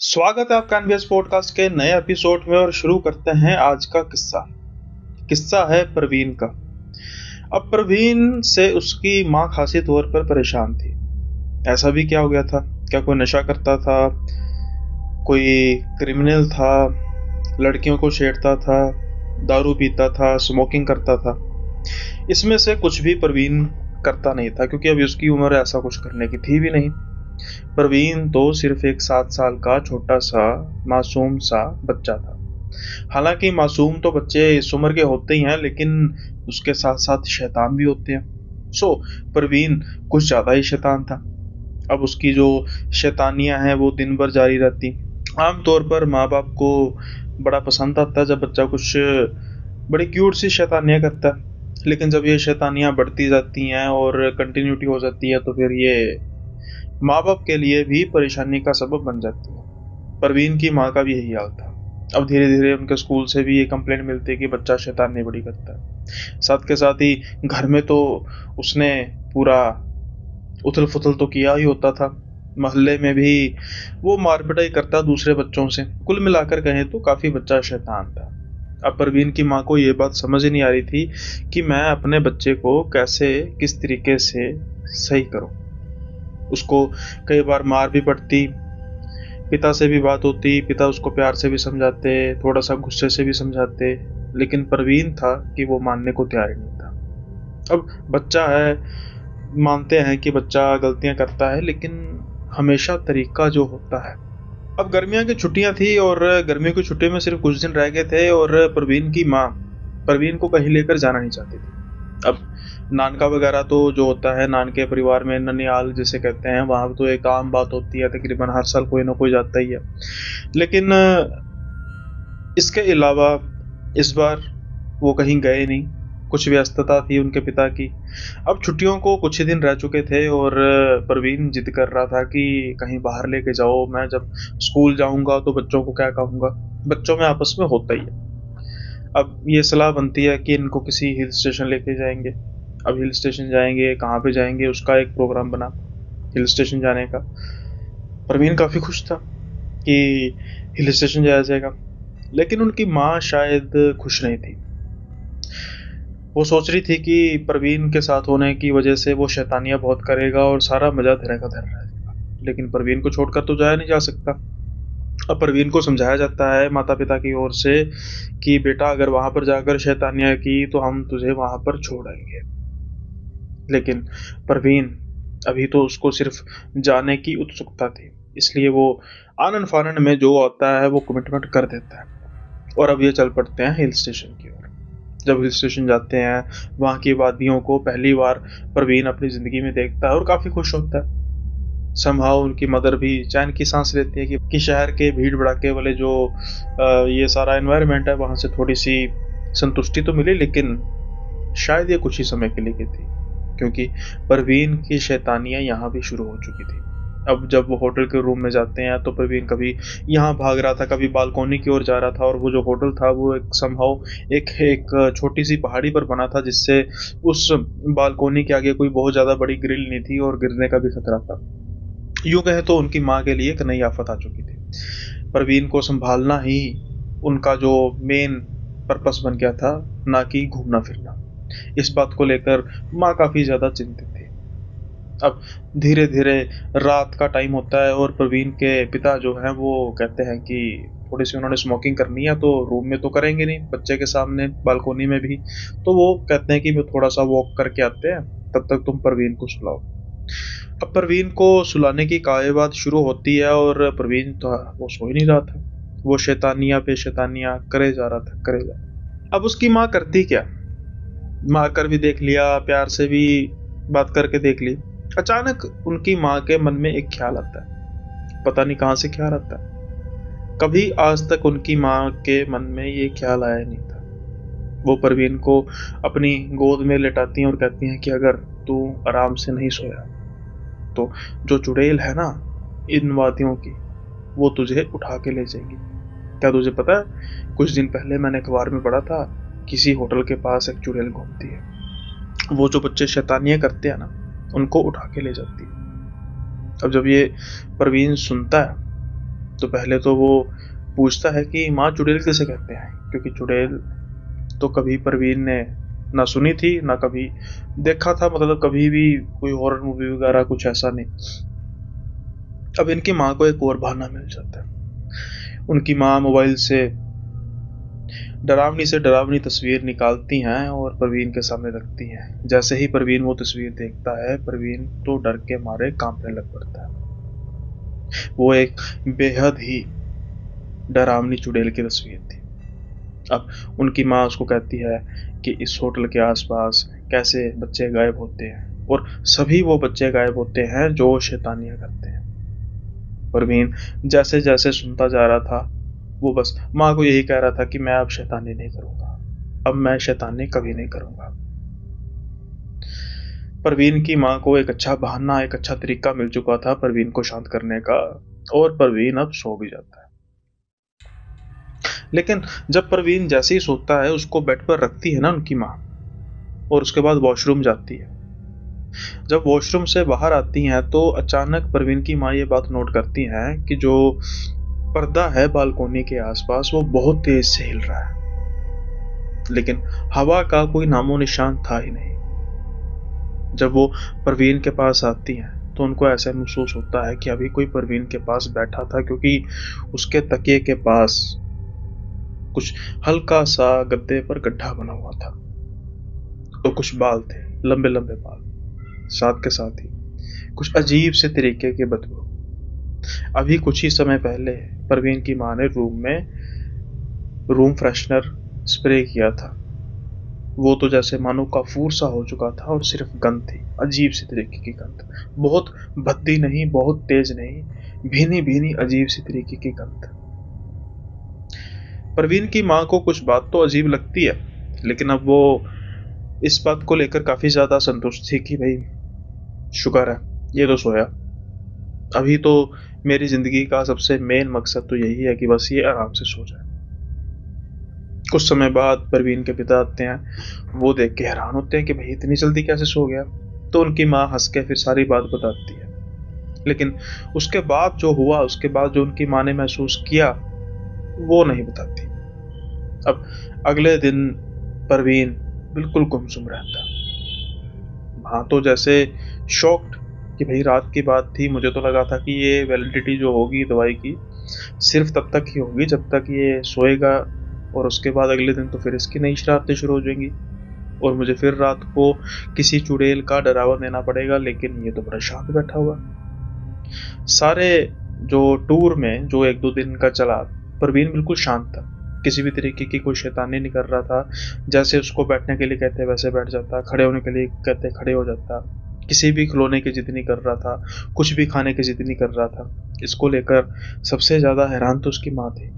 स्वागत है आपका एनबीएस पॉडकास्ट के नए एपिसोड में और शुरू करते हैं आज का किस्सा। किस्सा है प्रवीण का। अब प्रवीण से उसकी माँ खासी तौर पर परेशान थी। ऐसा भी क्या हो गया था? क्या कोई नशा करता था? कोई क्रिमिनल था? लड़कियों को छेड़ता था? दारू पीता था? स्मोकिंग करता था? इसमें से कुछ भी प्रवीण करता नहीं था, क्योंकि अभी उसकी उम्र ऐसा कुछ करने की थी भी नहीं। प्रवीण तो सिर्फ एक 7 साल का छोटा सा मासूम सा बच्चा था। हालांकि मासूम तो बच्चे इस उम्र के होते ही हैं, लेकिन उसके साथ साथ शैतान भी होते हैं। प्रवीण कुछ ज्यादा ही शैतान था। अब उसकी जो शैतानियां हैं वो दिन भर जारी रहती। आमतौर पर माँ बाप को बड़ा पसंद आता है जब बच्चा कुछ बड़ी क्यूट सी शैतानियां करता है, लेकिन जब ये शैतानियां बढ़ती जाती हैं और कंटिन्यूटी हो जाती है तो फिर ये माँ बाप के लिए भी परेशानी का सबब बन जाती है। परवीन की माँ का भी यही हाल था। अब धीरे धीरे उनके स्कूल से भी ये कंप्लेंट मिलती है कि बच्चा शैतानी बड़ी करता है। साथ के साथ ही घर में तो उसने पूरा उथल पुथल तो किया ही होता था। मोहल्ले में भी वो मार पिटाई करता दूसरे बच्चों से। कुल मिलाकर कहें तो काफी बच्चा शैतान था। अब परवीन की माँ को ये बात समझ ही नहीं आ रही थी कि मैं अपने बच्चे को कैसे किस तरीके से सही करूं। उसको कई बार मार भी पड़ती, पिता से भी बात होती, पिता उसको प्यार से भी समझाते, थोड़ा सा गुस्से से भी समझाते, लेकिन परवीन था कि वो मानने को तैयार ही नहीं था। अब बच्चा है, मानते हैं कि बच्चा गलतियां करता है, लेकिन हमेशा तरीका जो होता है। अब गर्मियों की छुट्टियां थी और गर्मियों की छुट्टी में सिर्फ कुछ दिन रह गए थे और परवीन की माँ परवीन को कहीं लेकर जाना नहीं चाहती थी। अब नानका वगैरह तो जो होता है, नानके परिवार में ननिहाल जिसे कहते हैं, वहां तो एक आम बात होती है, तकरीबन हर साल कोई ना कोई जाता ही है। लेकिन इसके अलावा इस बार वो कहीं गए नहीं। कुछ व्यस्तता थी उनके पिता की। अब छुट्टियों को कुछ ही दिन रह चुके थे और परवीन जिद कर रहा था कि कहीं बाहर लेके जाओ, मैं जब स्कूल जाऊंगा तो बच्चों को क्या कहूंगा। बच्चों में आपस में होता ही है। अब ये सलाह बनती है कि इनको किसी हिल स्टेशन लेके जाएंगे। अब हिल स्टेशन जाएंगे, कहाँ पे जाएंगे, उसका एक प्रोग्राम बना हिल स्टेशन जाने का। परवीन काफी खुश था कि हिल स्टेशन जाया जाएगा, लेकिन उनकी माँ शायद खुश नहीं थी। वो सोच रही थी कि परवीन के साथ होने की वजह से वो शैतानियां बहुत करेगा और सारा मजा धरे का धर रहेगा, लेकिन परवीन को छोड़कर तो जाया नहीं जा सकता। अब परवीन को समझाया जाता है माता पिता की ओर से कि बेटा, अगर वहां पर जाकर शैतानियां की तो हम तुझे वहां पर छोड़ेंगे। लेकिन परवीन, अभी तो उसको सिर्फ जाने की उत्सुकता थी, इसलिए वो आनन फानन में जो आता है वो कमिटमेंट कर देता है। और अब ये चल पड़ते हैं हिल स्टेशन की ओर। जब हिल स्टेशन जाते हैं, वहाँ की वादियों को पहली बार परवीन अपनी जिंदगी में देखता है और काफी खुश होता है। समहाउ उनकी मदर भी चैन की सांस लेती है कि शहर के भीड़ भड़ाके वाले जो ये सारा एनवायरनमेंट है, वहां से थोड़ी सी संतुष्टि तो मिली, लेकिन शायद ये कुछ ही समय के लिए की थी, क्योंकि परवीन की शैतानियां यहाँ भी शुरू हो चुकी थी। अब जब वो होटल के रूम में जाते हैं तो परवीन कभी यहाँ भाग रहा था, कभी बालकोनी की ओर जा रहा था, और वो जो होटल था वो एक समहाउ एक एक छोटी सी पहाड़ी पर बना था, जिससे उस बालकोनी के आगे कोई बहुत ज्यादा बड़ी ग्रिल नहीं थी और गिरने का भी खतरा था। यूं कहे तो उनकी माँ के लिए एक नई आफत आ चुकी थी। परवीन को संभालना ही उनका जो मेन पर्पस बन गया था, ना कि घूमना फिरना। इस बात को लेकर माँ काफी ज्यादा चिंतित थी। अब धीरे धीरे रात का टाइम होता है और प्रवीण के पिता जो हैं वो कहते हैं कि थोड़ी सी उन्होंने स्मोकिंग करनी है, तो रूम में तो करेंगे नहीं, बच्चे के सामने बालकोनी में भी। तो वो कहते हैं कि वो थोड़ा सा वॉक करके आते हैं, तब तक तुम प्रवीण को सुलाओ। अब प्रवीण को सुलाने की कायबात शुरू होती है और प्रवीण तो वो सो ही नहीं रहा था। वो शैतानियां पे शैतानियां करे जा रहा था, करे जा रहा। अब उसकी माँ करती क्या? माँ कर भी देख लिया, प्यार से भी बात करके देख ली। अचानक उनकी माँ के मन में एक ख्याल आता है। पता नहीं कहाँ से ख्याल आता है। कभी आज तक उनकी माँ के मन में ये ख्याल आया नहीं था। वो परवीन को अपनी गोद में लेटाती हैं और कहती हैं कि अगर तू आराम से नहीं सोया तो जो चुड़ैल है ना इन वादियों की, वो तुझे उठा के ले जाएगी। क्या तुझे पता है, कुछ दिन पहले मैंने अखबार में पढ़ा था, किसी होटल के पास एक चुड़ैल घूमती है। वो जो बच्चे शैतानियां करते हैं ना, उनको उठा के ले जाती है। अब जब ये परवीन सुनता है तो पहले तो वो पूछता है कि माँ चुड़ैल किसे कहते हैं, क्योंकि चुड़ैल तो कभी परवीन ने ना सुनी थी ना कभी देखा था, मतलब कभी भी कोई हॉरर मूवी वगैरह कुछ ऐसा नहीं। अब इनकी माँ को एक और बहाना मिल जाता है। उनकी माँ मोबाइल से डरावनी तस्वीर निकालती हैं और परवीन के सामने रखती हैं। जैसे ही परवीन वो तस्वीर देखता है, परवीन तो डर के मारे कांपने लग पड़ता है। वो एक बेहद ही डरावनी चुड़ैल की तस्वीर थी। अब उनकी माँ उसको कहती है कि इस होटल के आसपास कैसे बच्चे गायब होते हैं, और सभी वो बच्चे गायब होते हैं जो शैतानियां करते हैं। परवीन जैसे जैसे सुनता जा रहा था, वो बस माँ को यही कह रहा था कि मैं अब शैतानी नहीं करूंगा, अब मैं शैतानी कभी नहीं करूंगा। परवीन की माँ को एक अच्छा बहाना, एक अच्छा तरीका मिल चुका था परवीन को शांत करने का, और परवीन अब सो भी जाता है। लेकिन जब परवीन जैसे ही सोता है, उसको बेड पर रखती है ना उनकी माँ, और उसके बाद वॉशरूम जाती है। जब वॉशरूम से बाहर आती हैं तो अचानक परवीन की माँ ये बात नोट करती हैं कि जो पर्दा है बालकोनी के आसपास वो बहुत तेज से हिल रहा है, लेकिन हवा का कोई नामो निशान था ही नहीं। जब वो परवीन के पास आती हैं तो उनको ऐसा महसूस होता है कि अभी कोई परवीन के पास बैठा था, क्योंकि उसके तकिए के पास कुछ हल्का सा गद्दे पर गड्ढा बना हुआ था, तो कुछ बाल थे, लंबे लंबे बाल, साथ के साथ ही कुछ अजीब से तरीके के बदबू। अभी कुछ ही समय पहले परवीन की माँ ने रूम फ्रेशनर स्प्रे किया था। वो तो जैसे मानो काफूर सा हो चुका था, और सिर्फ गंध थी, अजीब सी तरीके की गंध, बहुत भद्दी नहीं, बहुत तेज नहीं, भीनी भीनी अजीब सी तरीके की गंध। परवीन की माँ को कुछ बात तो अजीब लगती है, लेकिन अब वो इस बात को लेकर काफी ज्यादा संतुष्ट थी कि भाई शुक्र है ये तो सोया। अभी तो मेरी जिंदगी का सबसे मेन मकसद तो यही है कि बस ये आराम से सो जाए। कुछ समय बाद परवीन के पिता आते हैं। वो देख के हैरान होते हैं कि भाई इतनी जल्दी कैसे सो गया। तो उनकी माँ हंस के फिर सारी बात बताती है, लेकिन उसके बाद जो हुआ, उसके बाद जो उनकी माँ ने महसूस किया, वो नहीं बताती। अब अगले दिन परवीन बिल्कुल गुमसुम रहता। हाँ, तो जैसे शॉक्ड कि भाई रात की बात थी, मुझे तो लगा था कि ये वैलिडिटी जो होगी दवाई की सिर्फ तब तक ही होगी जब तक ये सोएगा, और उसके बाद अगले दिन तो फिर इसकी नई शरारतें शुरू हो जाएंगी और मुझे फिर रात को किसी चुड़ैल का डरावा देना पड़ेगा। लेकिन ये तो बड़ा शांत बैठा हुआ। सारे जो टूर में जो एक दो दिन का चला, परवीन बिल्कुल शांत था, किसी भी तरीके की कोई शैतानी नहीं कर रहा था। जैसे उसको बैठने के लिए कहते वैसे बैठ जाता, खड़े होने के लिए कहते खड़े हो जाता, किसी भी खिलौने की जिद नहीं कर रहा था, कुछ भी खाने की जिद नहीं कर रहा था। इसको लेकर सबसे ज्यादा हैरान तो उसकी माँ थी।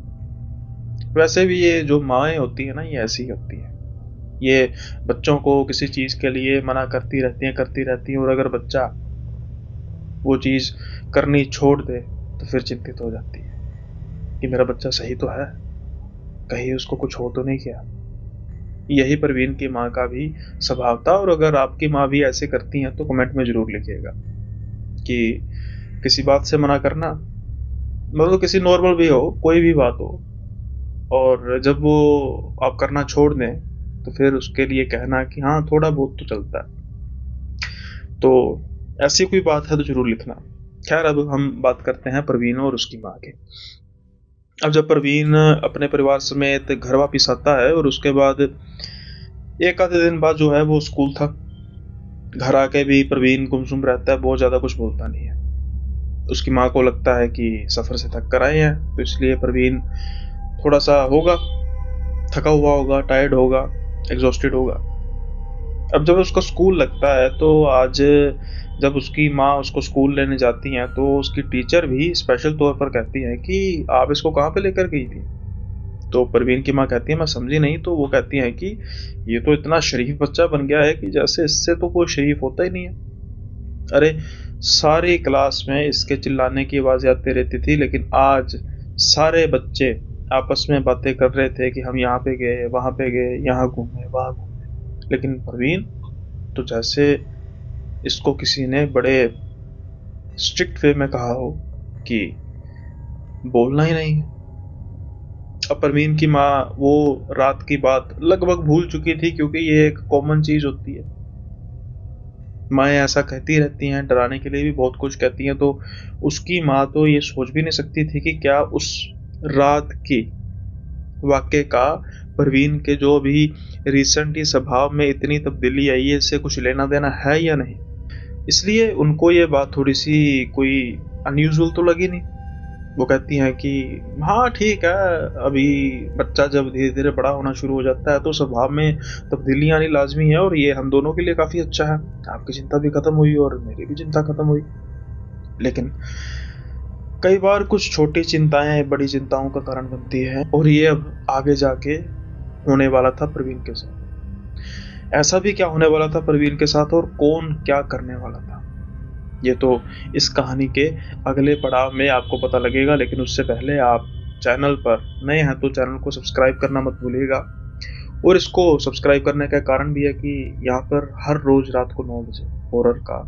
वैसे भी ये जो माएँ होती है ना, ये ऐसी होती है, ये बच्चों को किसी चीज के लिए मना करती रहती हैं, और अगर बच्चा वो चीज करनी छोड़ दे तो फिर चिंतित हो जाती है कि मेरा बच्चा सही तो है, कहीं उसको कुछ हो तो नहीं किया। यही परवीन की माँ का भी स्वभाव था, और अगर आपकी माँ भी ऐसे करती हैं तो कमेंट में जरूर लिखिएगा कि किसी बात से मना करना, मतलब किसी नॉर्मल भी हो, कोई भी बात हो, और जब वो आप करना छोड़ दें तो फिर उसके लिए कहना कि हाँ थोड़ा बहुत तो चलता है। तो ऐसी कोई बात है तो जरूर लिखना। खैर, अब हम बात करते हैं परवीन और उसकी माँ के। अब जब परवीन अपने परिवार समेत घर वापिस आता है, और उसके बाद एक आधे दिन बाद जो है वो स्कूल था, घर आके भी परवीन गुमसुम रहता है, बहुत ज्यादा कुछ बोलता नहीं है। उसकी माँ को लगता है कि सफर से थक कर आए हैं, तो इसलिए परवीन थोड़ा सा होगा, थका हुआ होगा, टायर्ड होगा, एग्जॉस्टेड होगा। अब जब उसका स्कूल लगता है तो आज जब उसकी माँ उसको स्कूल लेने जाती हैं तो उसकी टीचर भी स्पेशल तौर पर कहती है कि आप इसको कहाँ पे लेकर गई थी। तो परवीन की माँ कहती है मैं समझी नहीं। तो वो कहती है कि ये तो इतना शरीफ बच्चा बन गया है कि जैसे इससे तो कोई शरीफ होता ही नहीं है। अरे, सारी क्लास में इसके चिल्लाने की आवाज़ें आती रहती थी, लेकिन आज सारे बच्चे आपस में बातें कर रहे थे कि हम यहाँ पे गए, वहाँ पे गए, यहाँ घूमे, वहाँ घूमे। लेकिन परवीन तो जैसे इसको किसी ने बड़े स्ट्रिक्ट वे में कहा हो कि बोलना ही नहीं है। अब परवीन की माँ वो रात की बात लगभग भूल चुकी थी, क्योंकि ये एक कॉमन चीज होती है। माएँ ऐसा कहती रहती हैं, डराने के लिए भी बहुत कुछ कहती हैं, तो उसकी माँ तो ये सोच भी नहीं सकती थी कि क्या उस रात की वाक़ये का परवीन के जो अभी रिसेंट ही स्वभाव में इतनी तब्दीली आई है, इससे कुछ लेना-देना है या नहीं। इसलिए उनको ये बात थोड़ी-सी कोई अनयूजुअल तो लगी नहीं। वो कहती हैं कि हाँ ठीक है, अभी बच्चा जब धीरे-धीरे बड़ा होना शुरू हो जाता है तो स्वभाव में तब्दीलियाँ आनी लाज़मी है, और ये हम दोनों के लिए काफ़ी अच्छा है। आपकी चिंता भी खत्म हुई और मेरी भी चिंता खत्म हुई। लेकिन कई बार कुछ छोटी चिंताएँ बड़ी चिंताओं का कारण बनती हैं, और ये अब आगे जाके होने वाला था प्रवीण के साथ। ऐसा भी क्या होने वाला था प्रवीण के साथ, और कौन क्या करने वाला था, ये तो इस कहानी के अगले पड़ाव में आपको पता लगेगा। लेकिन उससे पहले आप चैनल पर नए हैं तो चैनल को सब्सक्राइब करना मत भूलिएगा। और इसको सब्सक्राइब करने का कारण भी है कि यहाँ पर हर रोज रात को 9 बजे हॉरर का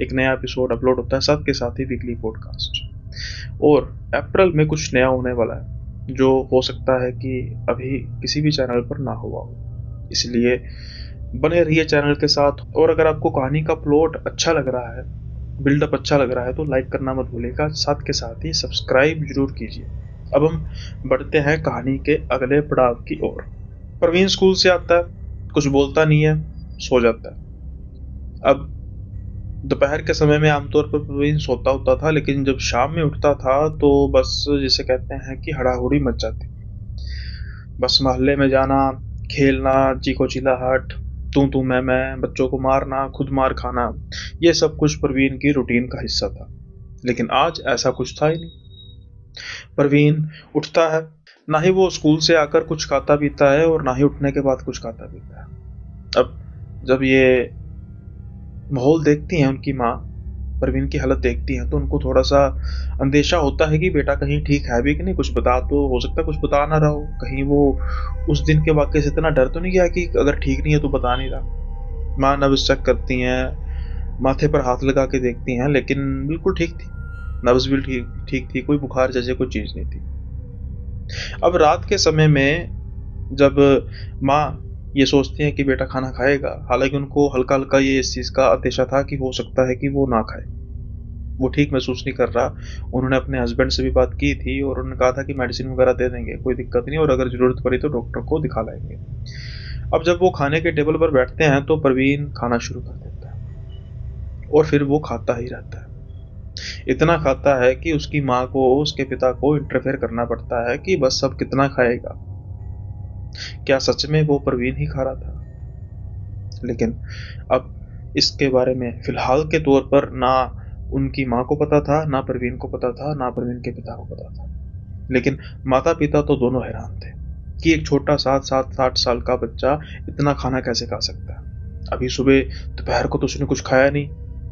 एक नया एपिसोड अपलोड होता है, साथ के साथ ही वीकली पॉडकास्ट। और अप्रैल में कुछ नया होने वाला है, जो हो सकता है कि अभी किसी भी चैनल पर ना हुआ हो। इसलिए बने रहिए चैनल के साथ। और अगर आपको कहानी का प्लॉट अच्छा लग रहा है, बिल्डअप अच्छा लग रहा है, तो लाइक करना मत भूलिएगा, साथ के साथ ही सब्सक्राइब जरूर कीजिए। अब हम बढ़ते हैं कहानी के अगले पड़ाव की ओर। प्रवीण स्कूल से आता है, कुछ बोलता नहीं है, सो जाता है। अब दोपहर के समय में आमतौर पर प्रवीण सोता होता था, लेकिन जब शाम में उठता था तो बस जिसे कहते हैं कि हड़ाहुड़ी मच जाती। बस मोहल्ले में जाना, खेलना, चीखो चिल्लाहट, तू मैं, बच्चों को मारना, खुद मार खाना, ये सब कुछ प्रवीण की रूटीन का हिस्सा था। लेकिन आज ऐसा कुछ था ही नहीं। प्रवीण उठता है, ना ही वो स्कूल से आकर कुछ खाता पीता है और ना ही उठने के बाद कुछ खाता पीता है। अब जब ये माहौल देखती हैं उनकी माँ, प्रवीण की हालत देखती हैं, तो उनको थोड़ा सा अंदेशा होता है कि बेटा कहीं ठीक है भी कि नहीं, कुछ बता, तो हो सकता है कुछ बता ना रहा हो, कहीं वो उस दिन के वाक़ये से इतना डर तो नहीं गया कि अगर ठीक नहीं है तो बता नहीं रहा। माँ नब्ज़ चेक करती हैं, माथे पर हाथ लगा के देखती हैं, लेकिन बिल्कुल ठीक थी। नब्ज़ भी ठीक ठीक थी, कोई बुखार जैसे कोई चीज़ नहीं थी। अब रात के समय में जब माँ ये सोचती हैं कि बेटा खाना खाएगा, हालाँकि उनको हल्का-हल्का ये इस चीज़ का अंदेशा था कि हो सकता है कि वो ना खाए। वो ठीक महसूस नहीं कर रहा। उन्होंने अपने हस्बैंड से भी बात की थी और उन्होंने कहा था कि मेडिसिन वगैरह दे देंगे, कोई दिक्कत नहीं, और अगर ज़रूरत पड़ी तो डॉक्टर को दिखा लाएँगे। अब जब वो खाने के टेबल पर बैठते हैं तो प्रवीण खाना शुरू कर देता है, और फिर वो खाता ही रहता है। इतना खाता है कि उसकी माँ को, उसके पिता को इंटरफेयर करना पड़ता है कि बस अब कितना खाएगा। क्या सच में वो प्रवीण ही खा रहा था? लेकिन अब इसके बारे में फिलहाल के तौर पर ना उनकी माँ को पता था, ना प्रवीण को पता था, ना प्रवीण के पिता को पता था। लेकिन माता-पिता तो दोनों हैरान थे कि एक छोटा 7-8 साल का बच्चा इतना खाना कैसे खा सकता है। अभी सुबह दोपहर को तो उसने कुछ खाया नहीं,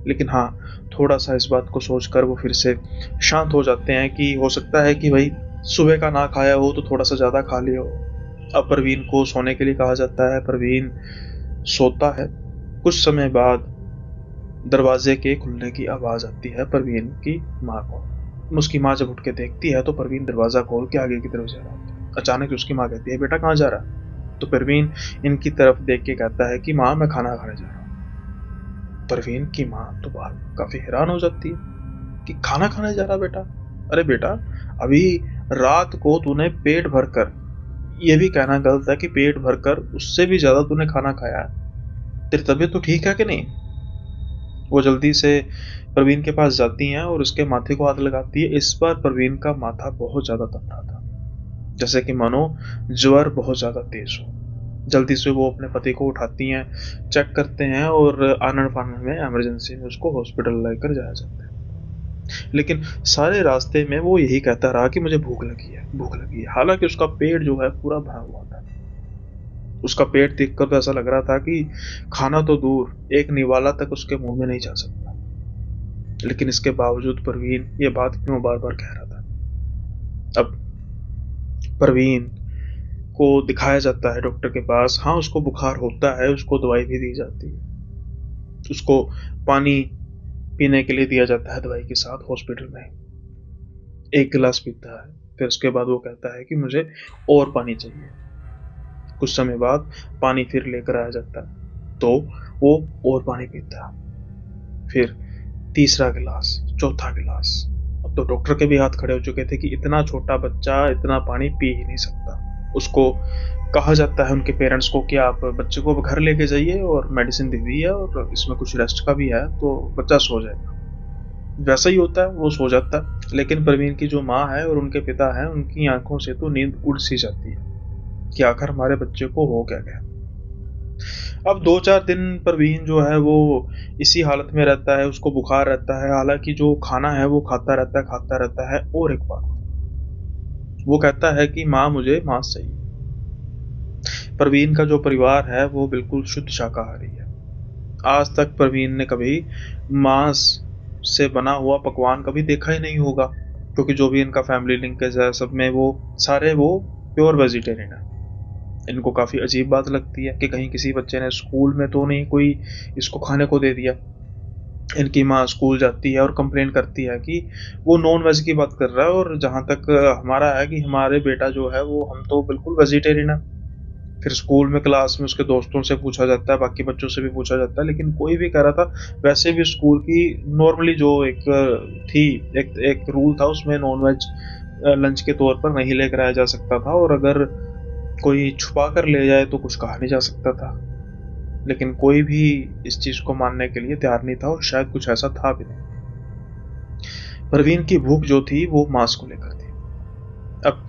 लेकिन हाँ, थोड़ा-सा इस बात को सोचकर वो फिर से शांत हो जाते हैं कि हो सकता है कि भाई सुबह का ना खाया हो तो थोड़ा-सा ज़्यादा खा लिया हो। अब प्रवीण को सोने के लिए कहा जाता है, प्रवीण सोता है। कुछ समय बाद दरवाजे के खुलने की आवाज़ आती है प्रवीण की माँ को। उसकी माँ जब उठ के देखती है तो प्रवीण दरवाज़ा खोल के आगे की तरफ जा रहा होता है। अचानक उसकी माँ कहती है, बेटा कहाँ जा रहा है? तो प्रवीण इनकी तरफ देख के कहता है कि माँ मैं खाना खाने जा रहा हूँ। प्रवीण की माँ तो बात काफ़ी हैरान हो जाती है कि खाना खाने जा रहा बेटा? अरे बेटा, अभी रात को तूने पेट भरकर, ये भी कहना गलत है कि पेट भरकर, उससे भी ज़्यादा तूने खाना खाया है। तेरी तबीयत तो ठीक है कि नहीं? वो जल्दी से प्रवीण के पास जाती हैं और उसके माथे को हाथ लगाती है। इस बार प्रवीण का माथा बहुत ज़्यादा तप रहा था, जैसे कि मानो ज्वर बहुत ज़्यादा तेज हो। जल्दी से वो अपने पति को उठाती हैं, चेक करते हैं और आनन-फानन में इमरजेंसी में उसको हॉस्पिटल लेकर जाया जाता है। लेकिन सारे रास्ते में वो यही कहता रहा कि मुझे भूख लगी है, भूख लगी है। हालाँकि उसका पेट जो है पूरा भरा हुआ था। उसका पेट देखकर तो ऐसा लग रहा था कि खाना तो दूर, एक निवाला तक उसके मुँह में नहीं जा सकता। लेकिन इसके बावजूद प्रवीण ये बात क्यों बार-बार कह रहा था? अब प्रवीण को दिखाया जाता है डॉक्टर के पास। हाँ, उसको बुखार होता है, उसको दवाई भी दी जाती है। उसको पानी पीने के लिए दिया जाता है दवाई के साथ हॉस्पिटल में। एक गिलास पीता है, फिर उसके बाद वो कहता है कि मुझे और पानी चाहिए। कुछ समय बाद पानी फिर लेकर आया जाता है, तो वो और पानी पीता है। फिर तीसरा गिलास, चौथा गिलास। अब तो डॉक्टर के भी हाथ खड़े हो चुके थे कि इतना छोटा बच्चा इतना पानी पी ही नहीं सकता। उसको कहा जाता है उनके पेरेंट्स को कि आप बच्चे को घर लेके जाइए और मेडिसिन दे दीजिए और इसमें कुछ रेस्ट का भी है तो बच्चा सो जाएगा। वैसा ही होता है, वो सो जाता है। लेकिन प्रवीण की जो माँ है और उनके पिता है, उनकी आंखों से तो नींद उड़ सी जाती है कि आखिर हमारे बच्चे को हो क्या गया। अब 2-4 दिन प्रवीण जो है वो इसी हालत में रहता है, उसको बुखार रहता है। हालांकि जो खाना है वो खाता रहता है। और एक बात, वो कहता है कि माँ मुझे मांस चाहिए। प्रवीण का जो परिवार है वो बिल्कुल शुद्ध शाकाहारी है। आज तक प्रवीण ने कभी मांस से बना हुआ पकवान कभी देखा ही नहीं होगा, क्योंकि जो भी इनका फैमिली लिंकेज है सब में वो सारे वो प्योर वेजिटेरियन है। इनको काफ़ी अजीब बात लगती है कि कहीं किसी बच्चे ने स्कूल में तो नहीं कोई इसको खाने को दे दिया। इनकी माँ स्कूल जाती है और कंप्लेन करती है कि वो नॉन वेज की बात कर रहा है, और जहाँ तक हमारा है कि हमारे बेटा जो है वो हम तो बिल्कुल वेजिटेरियन है। फिर स्कूल में क्लास में उसके दोस्तों से पूछा जाता है, बाकी बच्चों से भी पूछा जाता है, लेकिन कोई भी कह रहा था वैसे भी स्कूल की नॉर्मली जो एक थी, एक एक रूल था उसमें नॉन वेज लंच के तौर पर नहीं लेकर आया जा सकता था, और अगर कोई छुपा कर ले जाए तो कुछ कहा नहीं जा सकता था। लेकिन कोई भी इस चीज को मानने के लिए तैयार नहीं था, और शायद कुछ ऐसा था भी नहीं। प्रवीण की भूख जो थी वो मांस को लेकर थी। अब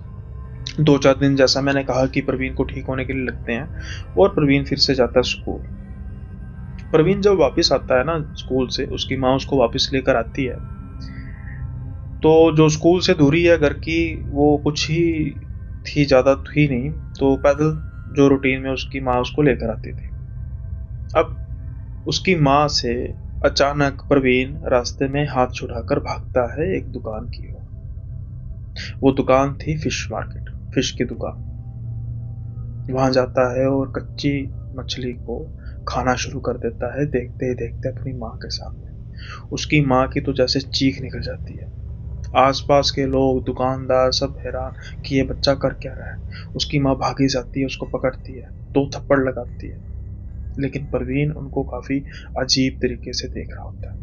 2-4 दिन, जैसा मैंने कहा, कि प्रवीण को ठीक होने के लिए लगते हैं और प्रवीण फिर से जाता है स्कूल। प्रवीण जब वापस आता है ना स्कूल से, उसकी माँ उसको वापस लेकर आती है, तो जो स्कूल से दूरी है घर की वो कुछ ही थी, ज़्यादा थी नहीं, तो पैदल जो रूटीन में उसकी माँ उसको लेकर आती थी। अब उसकी माँ से अचानक प्रवीण रास्ते में हाथ छुड़ाकर भागता है एक दुकान की ओर। वो दुकान थी फिश मार्केट, फिश की दुकान। वहां जाता है और कच्ची मछली को खाना शुरू कर देता है, देखते ही देखते अपनी माँ के सामने। उसकी माँ की तो जैसे चीख निकल जाती है। आसपास के लोग, दुकानदार सब हैरान कि ये बच्चा कर क्या रहा है। उसकी माँ भागी जाती है, उसको पकड़ती है, 2 थप्पड़ लगाती है, लेकिन प्रवीण उनको काफी अजीब तरीके से देख रहा होता है।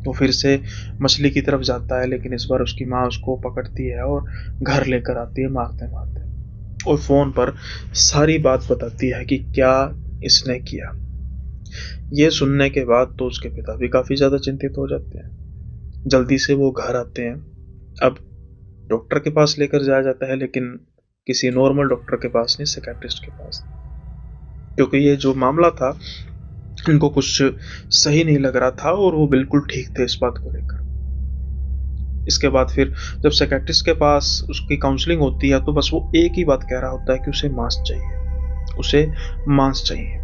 वो फिर से मछली की तरफ जाता है, लेकिन इस बार उसकी माँ उसको पकड़ती है और घर लेकर आती है मारते मारते, और फोन पर सारी बात बताती है कि क्या इसने किया। ये सुनने के बाद तो उसके पिता भी काफी ज्यादा चिंतित हो जाते हैं। जल्दी से वो घर आते हैं। अब डॉक्टर के पास लेकर जाया जाता है, लेकिन किसी नॉर्मल डॉक्टर के पास नहीं, साइकियाट्रिस्ट के पास, क्योंकि ये जो मामला था इनको कुछ सही नहीं लग रहा था, और वो बिल्कुल ठीक थे इस बात को लेकर। इसके बाद फिर जब साइकियाट्रिस्ट के पास उसकी काउंसलिंग होती है, तो बस वो एक ही बात कह रहा होता है कि उसे मांस चाहिए, उसे मांस चाहिए।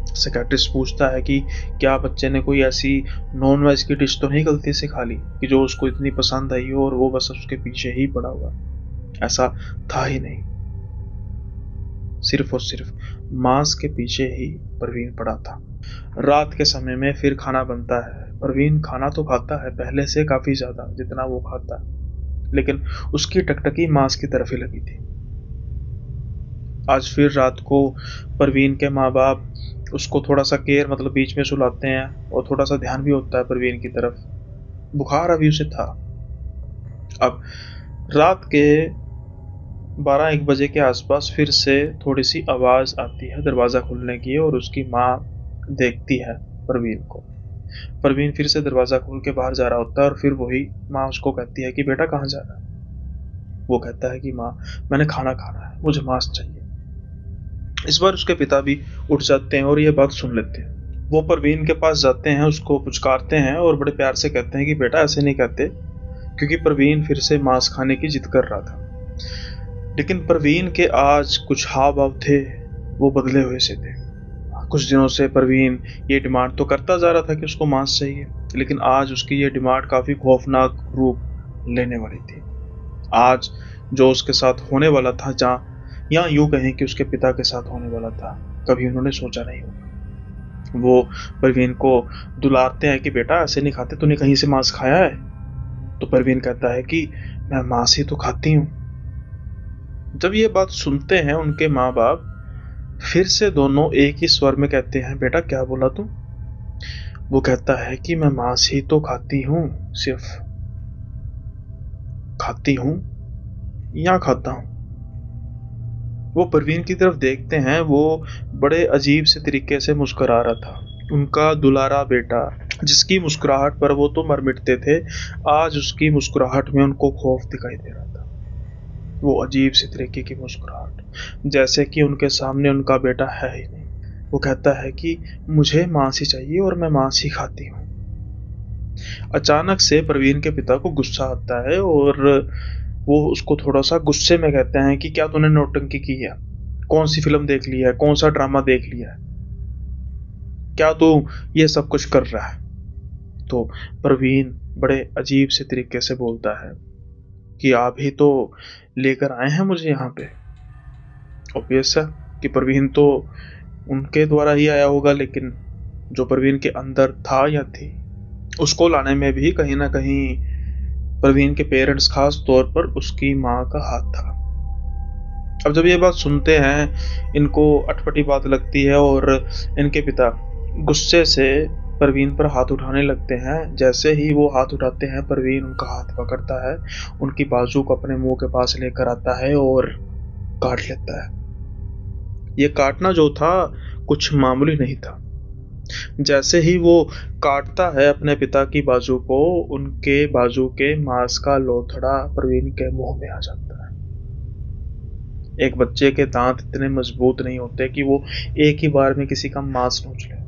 साइकियाट्रिस्ट पूछता है कि क्या बच्चे ने कोई ऐसी नॉन वेज की डिश तो नहीं गलती से खा ली कि जो उसको इतनी पसंद आई हो और वो बस उसके पीछे ही पड़ा हुआ। ऐसा था ही नहीं, सिर्फ और सिर्फ मांस के पीछे ही प्रवीण पड़ा था। रात के समय में फिर खाना बनता है। प्रवीण खाना तो खाता है पहले से काफी ज्यादा, जितना वो खाता है, लेकिन उसकी टकटकी मांस की तरफ ही लगी थी। आज फिर रात को प्रवीण के माँ बाप उसको थोड़ा सा केयर, मतलब बीच में सुलाते हैं, और थोड़ा सा ध्यान भी होता है प्रवीण की तरफ। बुखार अभी उसे था। अब रात के 12-1 बजे के आसपास फिर से थोड़ी सी आवाज आती है दरवाजा खुलने की, और उसकी माँ देखती है प्रवीण को। प्रवीण फिर से दरवाजा खोल के बाहर जा रहा होता है, और फिर वही माँ उसको कहती है कि बेटा कहाँ जा रहा है। वो कहता है कि माँ मैंने खाना खाना है, मुझे मांस चाहिए। इस बार उसके पिता भी उठ जाते हैं और ये बात सुन लेते हैं। वो प्रवीण के पास जाते हैं, उसको पुचकारते हैं और बड़े प्यार से कहते हैं कि बेटा ऐसे नहीं कहते, क्योंकि प्रवीण फिर से मांस खाने की जिद कर रहा था। लेकिन प्रवीण के आज कुछ हाव भाव थे वो बदले हुए से थे। कुछ दिनों से प्रवीण ये डिमांड तो करता जा रहा था कि उसको मांस चाहिए, लेकिन आज उसकी ये डिमांड काफी खौफनाक रूप लेने वाली थी। आज जो उसके साथ होने वाला था, जहाँ या यूं कहें कि उसके पिता के साथ होने वाला था, कभी उन्होंने सोचा नहीं होगा। वो प्रवीण को दुलारते हैं कि बेटा ऐसे नहीं खाते, तूने कहीं से मांस खाया है? तो परवीन कहता है कि मैं मांस ही तो खाती हूँ। जब ये बात सुनते हैं उनके माँ बाप, फिर से दोनों एक ही स्वर में कहते हैं, बेटा क्या बोला तू? वो कहता है कि मैं मांस ही तो खाती हूँ, सिर्फ खाती हूँ या खाता हूँ। वो परवीन की तरफ देखते हैं, वो बड़े अजीब से तरीके से मुस्कुरा रहा था। उनका दुलारा बेटा, जिसकी मुस्कुराहट पर वो तो मर मिटते थे, आज उसकी मुस्कुराहट में उनको खौफ दिखाई दे रहा था। वो अजीब सी तरीके की मुस्कुराहट, जैसे कि उनके सामने उनका बेटा है ही नहीं। वो कहता है कि मुझे मांस ही चाहिए और मैं मांस ही खाती हूँ। अचानक से परवीन के पिता को गुस्सा आता है और वो उसको थोड़ा सा गुस्से में कहते हैं कि क्या तूने नौटंकी की है? कौन सी फिल्म देख ली है? कौन सा ड्रामा देख लिया है? क्या तू ये सब कुछ कर रहा है? तो परवीन बड़े अजीब से तरीके से बोलता है कि आप ही तो लेकर आए हैं मुझे यहाँ पे। ऑब्वियस है कि परवीन तो उनके द्वारा ही आया होगा, लेकिन जो परवीन के अंदर था या थी, उसको लाने में भी कहीं ना कहीं परवीन के पेरेंट्स, खास तौर पर उसकी माँ का हाथ था। अब जब ये बात सुनते हैं, इनको अटपटी बात लगती है और इनके पिता गुस्से से परवीन पर हाथ उठाने लगते हैं। जैसे ही वो हाथ उठाते हैं, परवीन उनका हाथ पकड़ता है, उनकी बाजू को अपने मुंह के पास लेकर आता है और काट लेता है। ये काटना जो था कुछ मामूली नहीं था। जैसे ही वो काटता है अपने पिता की बाजू को, उनके बाजू के मांस का लोथड़ा परवीन के मुंह में आ जाता है। एक बच्चे के दांत इतने मजबूत नहीं होते कि वो एक ही बार में किसी का मांस नोच ले।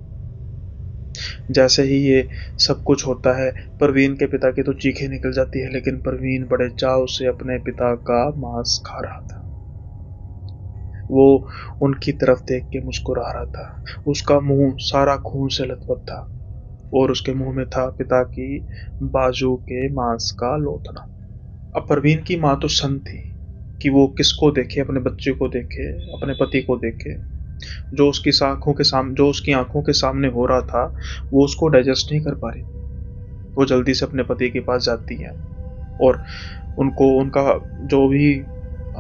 जैसे ही ये सब कुछ होता है, परवीन के पिता की तो चीखें निकल जाती है, लेकिन परवीन बड़े चाव से अपने पिता का मांस खा रहा था। वो उनकी तरफ देख के मुस्कुरा रहा था। उसका मुंह सारा खून से लथपथ था और उसके मुंह में था पिता की बाजू के मांस का लोथड़ा। अब परवीन की माँ तो सन्न थी कि वो किसको देखे, अपने बच्चे को देखे, अपने पति को देखे। जो उसकी आंखों के सामने हो रहा था, वो उसको डाइजेस्ट नहीं कर पा रही। वो जल्दी से अपने पति के पास जाती है और उनको उनका जो भी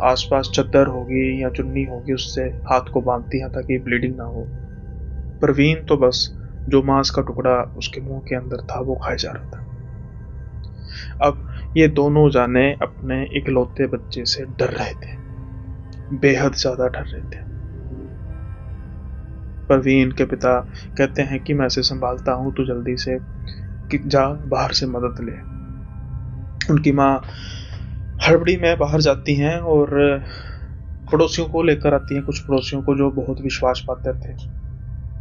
आसपास चद्दर होगी या चुन्नी होगी, उससे हाथ को बांधती है ताकि ब्लीडिंग ना हो। परवीन तो बस जो मांस का टुकड़ा उसके मुंह के अंदर था वो खाए जा रहा था। अब ये दोनों जाने अपने इकलौते बच्चे से डर रहे थे, बेहद ज्यादा डर रहे थे। परवीन के पिता कहते हैं कि मैं इसे संभालता हूँ, तू जल्दी से जा बाहर से मदद ले। उनकी माँ हड़बड़ी में बाहर जाती हैं और पड़ोसियों को लेकर आती हैं, कुछ पड़ोसियों को जो बहुत विश्वास पात्र थे।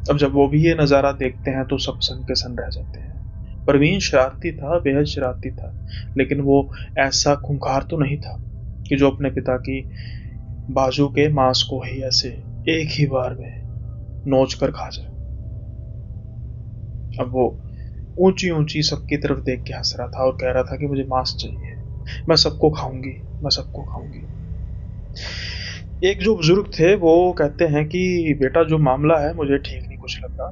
अब जब वो भी ये नज़ारा देखते हैं तो सब सन के सन रह जाते हैं। परवीन शरारती था, बेहद शरारती था, लेकिन वो ऐसा खूंखार तो नहीं था कि जो अपने पिता की बाजू के मांस को ही ऐसे एक ही बार में नोच कर खा जाए। अब वो ऊंची ऊंची सबकी तरफ देख के हंस रहा था और कह रहा था कि मुझे मांस चाहिए, मैं सबको खाऊंगी, मैं सबको खाऊंगी। एक जो बुजुर्ग थे वो कहते हैं कि बेटा जो मामला है मुझे ठीक नहीं कुछ लग रहा,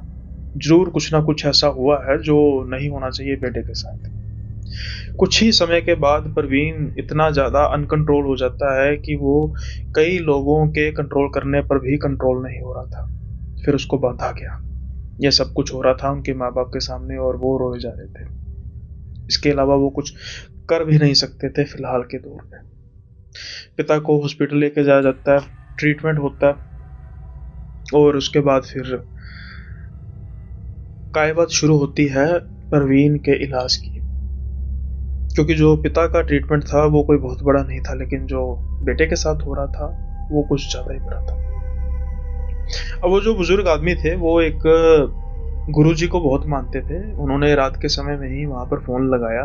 जरूर कुछ ना कुछ ऐसा हुआ है जो नहीं होना चाहिए बेटे के साथ। कुछ ही समय के बाद परवीन इतना ज्यादा अनकंट्रोल हो जाता है कि वो कई लोगों के कंट्रोल करने पर भी कंट्रोल नहीं हो रहा था। फिर उसको बांधा गया। यह सब कुछ हो रहा था उनके माँ बाप के सामने और वो रोए जा रहे थे। इसके अलावा वो कुछ कर भी नहीं सकते थे फिलहाल के दौर पे। पिता को हॉस्पिटल लेके जाया जाता है, ट्रीटमेंट होता है और उसके बाद फिर कायबात शुरू होती है परवीन के इलाज की। क्योंकि जो पिता का ट्रीटमेंट था वो कोई बहुत बड़ा नहीं था, लेकिन जो बेटे के साथ हो रहा था वो कुछ ज्यादा ही बड़ा था। अब वो जो बुजुर्ग आदमी थे वो एक गुरुजी को बहुत मानते थे। उन्होंने रात के समय में ही वहां पर फोन लगाया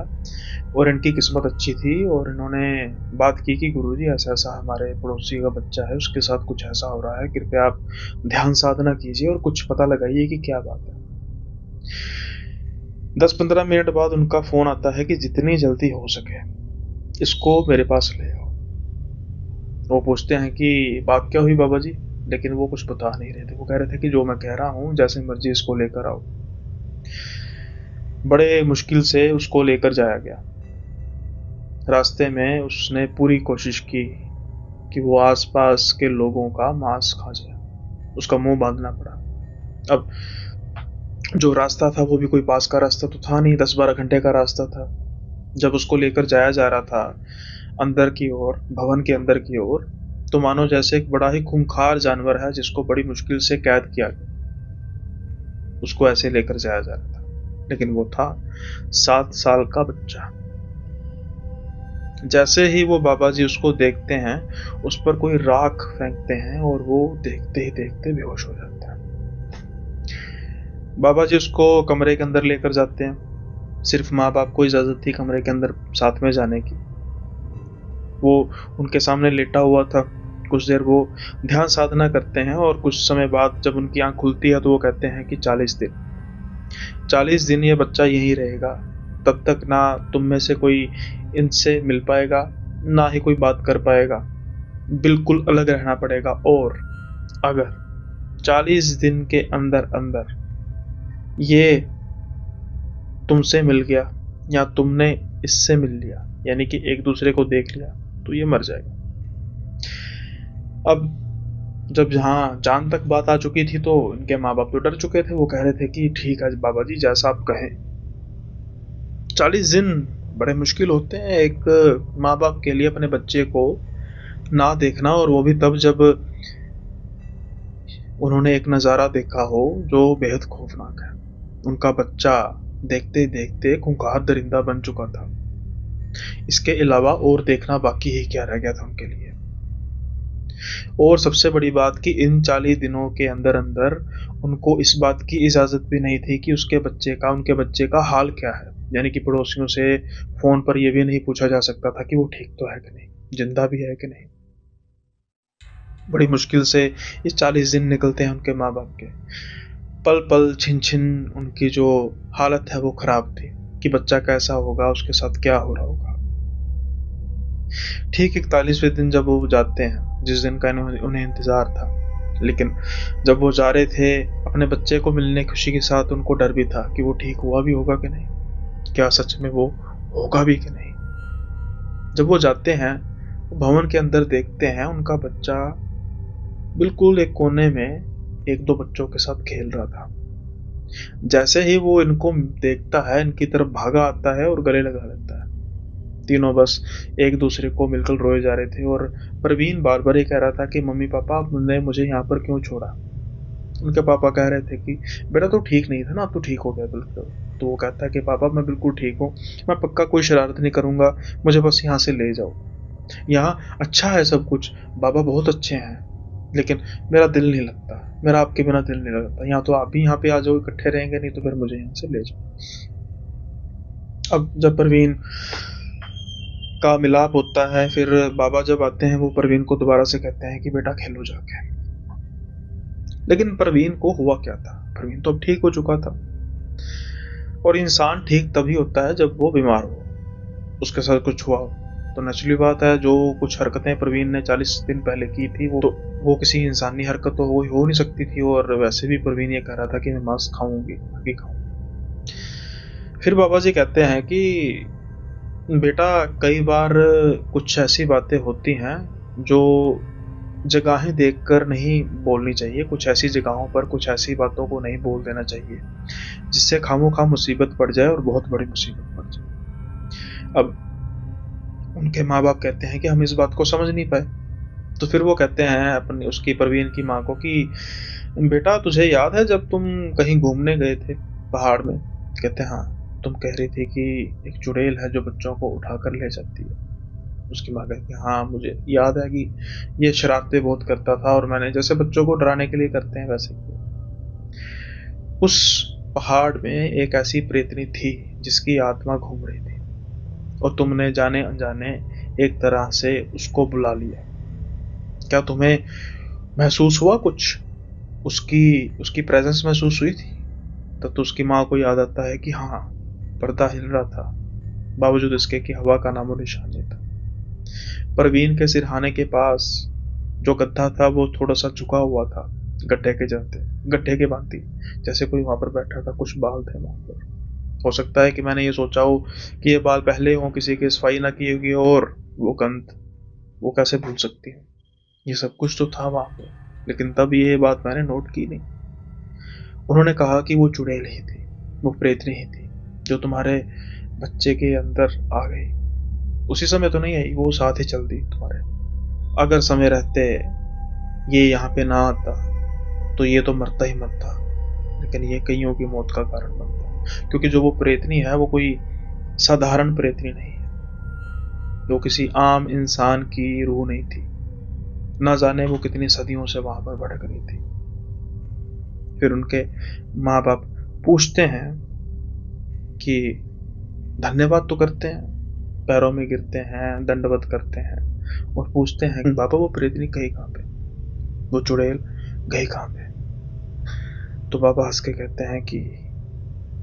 और इनकी किस्मत अच्छी थी और इन्होंने बात की कि गुरुजी ऐसा ऐसा हमारे पड़ोसी का बच्चा है, उसके साथ कुछ ऐसा हो रहा है, कृपया आप ध्यान साधना कीजिए और कुछ पता लगाइए कि क्या बात है। 10-15 मिनट बाद उनका फोन आता है कि जितनी जल्दी हो सके इसको मेरे पास ले आओ। वो पूछते हैं कि बात क्या हुई बाबा जी, लेकिन वो कुछ बता नहीं रहे थे। वो कह रहे थे कि जो मैं कह रहा हूँ जैसे मर्जी इसको लेकर आओ। बड़े मुश्किल से उसको लेकर जाया गया। रास्ते में उसने पूरी कोशिश की कि वो आसपास के लोगों का मांस खा जाए। उसका मुंह बांधना पड़ा। अब जो रास्ता था वो भी कोई पास का रास्ता तो था नहीं, 10-12 घंटे का रास्ता था। जब उसको लेकर जाया जा रहा था अंदर की ओर, भवन के अंदर की ओर, तो मानो जैसे एक बड़ा ही खूंखार जानवर है जिसको बड़ी मुश्किल से कैद किया गया, उसको ऐसे लेकर जाया जा रहा था। लेकिन वो था 7 साल का बच्चा। जैसे ही वो बाबा जी उसको देखते हैं, उस पर कोई राख फेंकते हैं और वो देखते ही देखते बेहोश हो जाता है। बाबा जी उसको कमरे के अंदर लेकर जाते हैं। सिर्फ माँ बाप को इजाजत थी कमरे के अंदर साथ में जाने की। वो उनके सामने लेटा हुआ था। कुछ देर वो ध्यान साधना करते हैं और कुछ समय बाद जब उनकी आंख खुलती है तो वो कहते हैं कि 40 दिन ये बच्चा यहीं रहेगा। तब तक ना तुम में से कोई इनसे मिल पाएगा, ना ही कोई बात कर पाएगा। बिल्कुल अलग रहना पड़ेगा। और अगर 40 दिन के अंदर अंदर ये तुमसे मिल गया या तुमने इससे मिल लिया, यानी कि एक दूसरे को देख लिया, तो ये मर जाएगा। अब जब जहाँ जान तक बात आ चुकी थी तो इनके माँ बाप तो डर चुके थे। वो कह रहे थे कि ठीक है बाबा जी, जैसा आप कहें। 40 दिन बड़े मुश्किल होते हैं एक माँ बाप के लिए अपने बच्चे को ना देखना, और वो भी तब जब उन्होंने एक नज़ारा देखा हो जो बेहद खौफनाक है। उनका बच्चा देखते देखते खूंखार दरिंदा बन चुका था। इसके अलावा और देखना बाकी ही क्या रह गया था उनके लिए। और सबसे बड़ी बात कि इन 40 दिनों के अंदर अंदर उनको इस बात की इजाज़त भी नहीं थी कि उनके बच्चे का हाल क्या है। यानी कि पड़ोसियों से फ़ोन पर यह भी नहीं पूछा जा सकता था कि वो ठीक तो है कि नहीं, जिंदा भी है कि नहीं। बड़ी मुश्किल से ये 40 दिन निकलते हैं उनके माँ बाप के। पल पल छिन छिन उनकी जो हालत है वो खराब थी कि बच्चा कैसा होगा, उसके साथ क्या हो रहा होगा। ठीक 41वें दिन जब वो जाते हैं, जिस दिन का उन्हें इंतजार था, लेकिन जब वो जा रहे थे अपने बच्चे को मिलने खुशी के साथ, उनको डर भी था कि वो ठीक हुआ भी होगा कि नहीं, क्या सच में वो होगा भी कि नहीं। जब वो जाते हैं भवन के अंदर देखते हैं उनका बच्चा बिल्कुल एक कोने में एक दो बच्चों के साथ खेल रहा था। जैसे ही वो इनको देखता है, इनकी तरफ भागा आता है और गले लगा लेता है। तीनों बस एक दूसरे को मिलकर रोए जा रहे थे और प्रवीण बार बार ये कह रहा था कि मम्मी पापा आपने मुझे यहाँ पर क्यों छोड़ा। उनके पापा कह रहे थे कि बेटा तो ठीक नहीं था ना, अब तो ठीक हो गया बिल्कुल। तो वो कहता है कि पापा मैं बिल्कुल ठीक हूँ, मैं पक्का कोई शरारत नहीं करूँगा, मुझे बस यहाँ से ले जाओ। यहाँ अच्छा है सब कुछ, बाबा बहुत अच्छे हैं, लेकिन मेरा दिल नहीं लगता, मेरा आपके बिना दिल नहीं लगता। यहाँ तो आप भी यहाँ पे आ जाओ, इकट्ठे रहेंगे, नहीं तो फिर मुझे यहाँ से ले जाओ। अब जब प्रवीण का मिलाप होता है, फिर बाबा जब आते हैं वो प्रवीण को दोबारा से कहते हैं कि बेटा खेलो जाके। लेकिन प्रवीण को हुआ क्या था, प्रवीण तो अब ठीक हो चुका था। और इंसान ठीक तभी होता है जब वो बीमार हो, उसके साथ कुछ हुआ हो। तो नेचुरली बात है, जो कुछ हरकतें प्रवीण ने 40 दिन पहले की थी वो किसी इंसानी हरकत तो हो नहीं सकती थी। और वैसे भी प्रवीण ये कह रहा था कि मैं मांस खाऊंगी, अभी खाऊंगी। फिर बाबा जी कहते हैं कि बेटा कई बार कुछ ऐसी बातें होती हैं जो जगहें देखकर नहीं बोलनी चाहिए। कुछ ऐसी जगहों पर कुछ ऐसी बातों को नहीं बोल देना चाहिए जिससे खामोखा मुसीबत पड़ जाए और बहुत बड़ी मुसीबत पड़ जाए। अब उनके माँ बाप कहते हैं कि हम इस बात को समझ नहीं पाए। तो फिर वो कहते हैं अपनी उसकी प्रवीण की माँ को कि बेटा तुझे याद है जब तुम कहीं घूमने गए थे पहाड़ में। कहते हैं हाँ, तुम कह रही थी कि एक चुड़ैल है जो बच्चों को उठाकर ले जाती है। उसकी माँ कहती है हाँ, मुझे याद है कि ये शरारतें बहुत करता था और मैंने जैसे बच्चों को डराने के लिए करते हैं वैसे किया। उस पहाड़ में एक ऐसी प्रेतनी थी जिसकी आत्मा घूम रही थी और तुमने जाने अनजाने एक तरह से उसको बुला लिया। क्या तुम्हें महसूस हुआ कुछ, उसकी उसकी प्रेजेंस महसूस हुई थी? तब तो उसकी माँ को याद आता है कि हाँ, पर्दा हिल रहा था, बावजूद इसके कि हवा का नामो निशान नहीं था। प्रवीण के सिरहाने के पास जो गड्ढा था वो थोड़ा सा झुका हुआ था, गड्ढे के भांति, जैसे कोई वहां पर बैठा था, कुछ बाल थे वहां पर। हो सकता है कि मैंने ये सोचा हो कि ये बाल पहले हों, किसी की सफाई ना की होगी, और वो गंध वो कैसे भूल सकती है। ये सब कुछ तो था वहां पे, लेकिन तब ये बात मैंने नोट की नहीं। उन्होंने कहा कि वो चुड़ैल ही थी, वो प्रेतनी ही थी जो तुम्हारे बच्चे के अंदर आ गई। उसी समय तो नहीं आई, वो साथ ही चल दी तुम्हारे। अगर समय रहते ये यहाँ पे ना आता तो ये तो मरता ही मरता, लेकिन ये कईयों की मौत का कारण बनता, क्योंकि जो वो प्रेतनी है वो कोई साधारण प्रेतनी नहीं है। वो किसी आम इंसान की रूह नहीं थी। ना जाने वो कितनी सदियों से वहां पर भटक रही थी। फिर उनके माँ बाप पूछते हैं कि धन्यवाद तो करते हैं, पैरों में गिरते हैं, दंडवत करते हैं, और पूछते हैं बाबा वो प्रेतनी गई कहाँ पे, वो चुड़ैल गई कहाँ पे। तो बाबा हंस के कहते हैं कि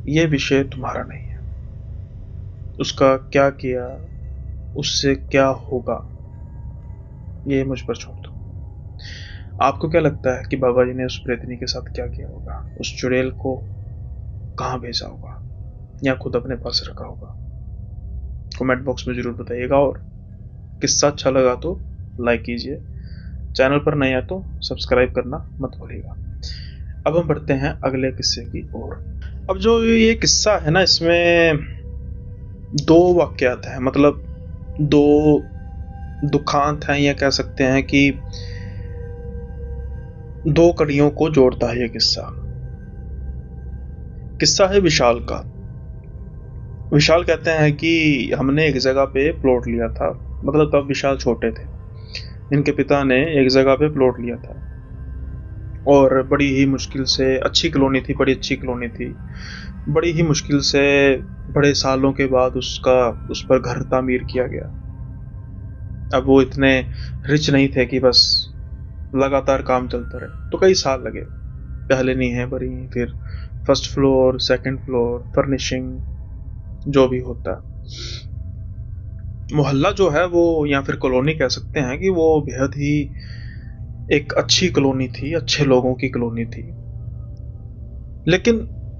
ये विषय तुम्हारा नहीं है, उसका क्या किया, उससे क्या होगा, ये मुझ पर छोड़ दो। आपको क्या लगता है कि बाबा जी ने उस प्रेतनी के साथ क्या किया होगा? उस चुड़ैल को कहाँ भेजा होगा, या खुद अपने पास रखा होगा? कमेंट बॉक्स में जरूर बताइएगा, और किस्सा अच्छा लगा तो लाइक कीजिए, चैनल पर नए हैं तो सब्सक्राइब करना मत भूलिएगा। अब हम बढ़ते हैं अगले किस्से की ओर। अब जो ये किस्सा है ना, इसमें दो वाक्यात हैं, मतलब दो दुखांत हैं, या कह सकते हैं कि दो कड़ियों को जोड़ता है ये किस्सा। किस्सा है विशाल का। विशाल कहते हैं कि हमने एक जगह पे प्लॉट लिया था, मतलब तब विशाल छोटे थे। इनके पिता ने एक जगह पे प्लॉट लिया था, और बड़ी ही मुश्किल से, अच्छी कॉलोनी थी, बड़ी अच्छी कॉलोनी थी, बड़ी ही मुश्किल से बड़े सालों के बाद उस पर घर तामीर किया गया। अब वो इतने रिच नहीं थे कि बस लगातार काम चलता रहे, तो कई साल लगे। पहले नींहें भरी, फिर first floor, second floor, furnishing, जो भी होता है। मोहल्ला जो है वो, या फिर कॉलोनी कह सकते हैं कि वो बेहद ही एक अच्छी कॉलोनी थी, अच्छे लोगों की कॉलोनी थी। लेकिन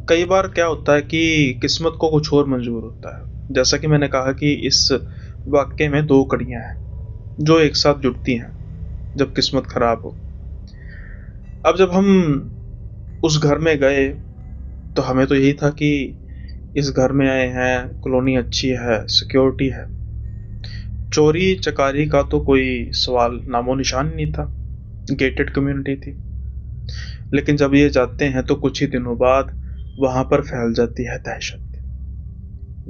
कई बार क्या होता है कि किस्मत को कुछ और मंजूर होता है। जैसा कि मैंने कहा कि इस वाक्य में दो कड़ियां हैं जो एक साथ जुड़ती हैं जब किस्मत खराब हो। अब जब हम उस घर में गए तो हमें तो यही था कि इस घर में आए हैं, कॉलोनी अच्छी है, सिक्योरिटी है, चोरी चकारी का तो कोई सवाल नामो निशान नहीं था, गेटेड कम्युनिटी थी। लेकिन जब ये जाते हैं तो कुछ ही दिनों बाद वहां पर फैल जाती है दहशत।